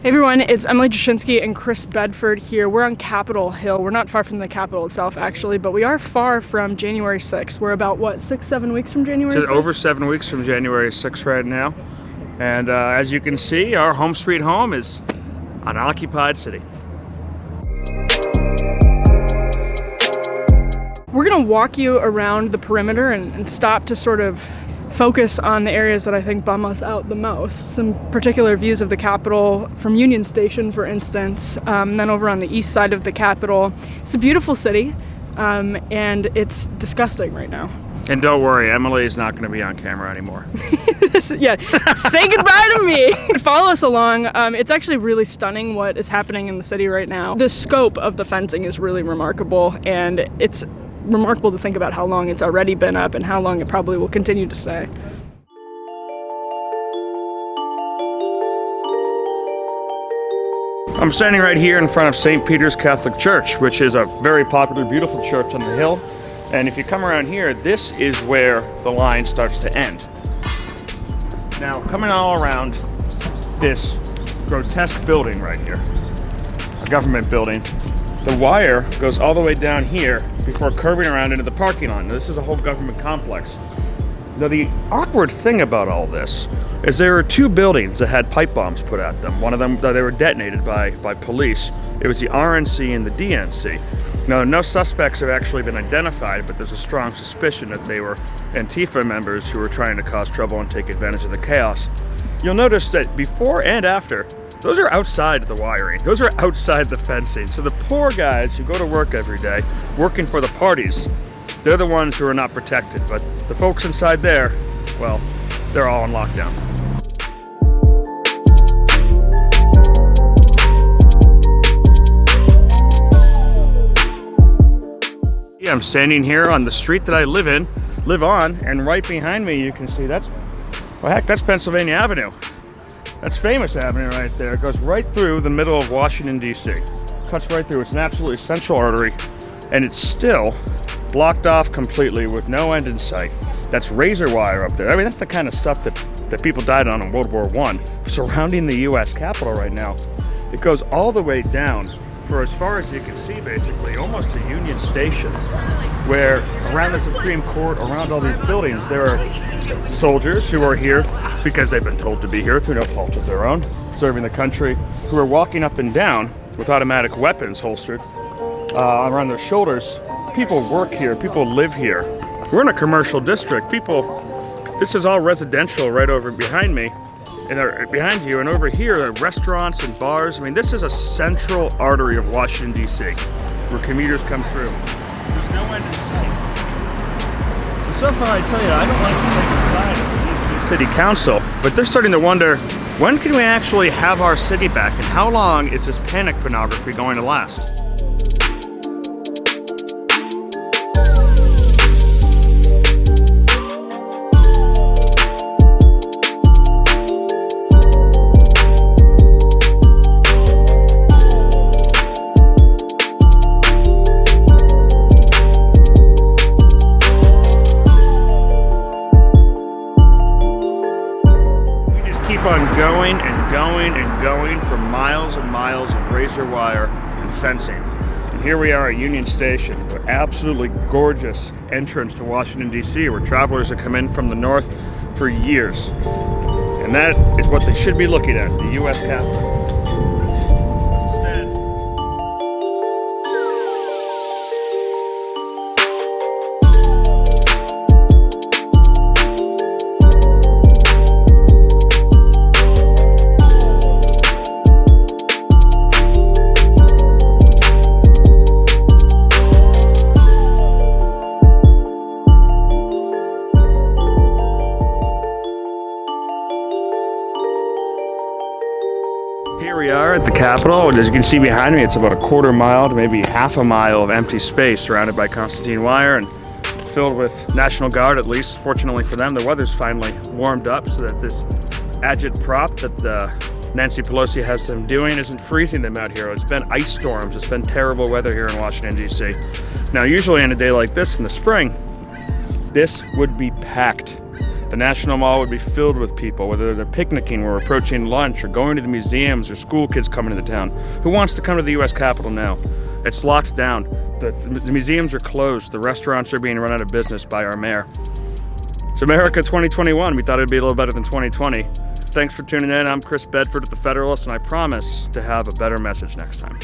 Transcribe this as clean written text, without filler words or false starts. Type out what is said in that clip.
Hey everyone, it's Emily Jashinsky and Chris Bedford here. We're on Capitol Hill. We're not far from the Capitol itself, actually, but we are far from January 6th. We're about, what, 6-7 weeks from January 6th? Just over 7 weeks from January 6th right now. And as you can see, our home sweet home is an occupied city. We're gonna walk you around the perimeter and stop to sort of focus on the areas that I think bum us out the most. Some particular views of the Capitol from Union Station, for instance, then over on the east side of the Capitol. It's a beautiful city, and it's disgusting right now. And don't worry, Emily is not going to be on camera anymore. Yeah, say goodbye to me. Follow us along. It's actually really stunning what is happening in the city right now. The scope of the fencing is really remarkable, and it's remarkable to think about how long it's already been up and how long it probably will continue to stay. I'm standing right here in front of St. Peter's Catholic Church, which is a very popular, beautiful church on the hill. And if you come around here, this is where the line starts to end. Now, coming all around this grotesque building right here, a government building, the wire goes all the way down here before curving around into the parking lot. Now, this is a whole government complex. Now, the awkward thing about all this is there are two buildings that had pipe bombs put at them. One of them, they were detonated by police. It was the RNC and the DNC. Now, no suspects have actually been identified, but there's a strong suspicion that they were Antifa members who were trying to cause trouble and take advantage of the chaos. You'll notice that before and after, those are outside the wiring. Those are outside the fencing. So the poor guys who go to work every day, working for the parties, they're the ones who are not protected. But the folks inside there, well, they're all on lockdown. Yeah, I'm standing here on the street that I live on, and right behind me you can see that's Pennsylvania Avenue. That's Famous Avenue right there. It goes right through the middle of Washington, D.C. Cuts right through. It's an absolutely central artery, and it's still blocked off completely with no end in sight. That's razor wire up there. I mean, that's the kind of stuff that people died on in World War I. Surrounding the U.S. Capitol right now. It goes all the way down for as far as you can see, basically, almost to Union Station, where around the Supreme Court, around all these buildings, there are soldiers who are here because they've been told to be here through no fault of their own, serving the country, who are walking up and down with automatic weapons holstered around their shoulders. People work here, people live here. We're in a commercial district. This is all residential right over behind me, and behind you, and over here are restaurants and bars. I mean, this is a central artery of Washington, D.C., where commuters come through. There's no end in sight. And so far, I tell you, I don't like to take the side of the D.C. City Council, but they're starting to wonder, when can we actually have our city back, and how long is this panic pornography going to last? On going and going and going for miles and miles of razor wire and fencing. And here we are at Union Station, an absolutely gorgeous entrance to Washington, D.C., where travelers have come in from the north for years. And that is what they should be looking at, the U.S. Capitol. Here we are at the Capitol, and as you can see behind me, it's about a quarter mile to maybe half a mile of empty space surrounded by Constantine wire and filled with National Guard, at least. Fortunately for them, the weather's finally warmed up so that this agitprop that Nancy Pelosi has them doing isn't freezing them out here. It's been ice storms, it's been terrible weather here in Washington, D.C. Now, usually on a day like this in the spring, this would be packed. The National Mall would be filled with people, whether they're picnicking or approaching lunch or going to the museums or school kids coming to the town. Who wants to come to the US Capitol now? It's locked down. The museums are closed. The restaurants are being run out of business by our mayor. It's America 2021. We thought it'd be a little better than 2020. Thanks for tuning in. I'm Chris Bedford at the Federalist, and I promise to have a better message next time.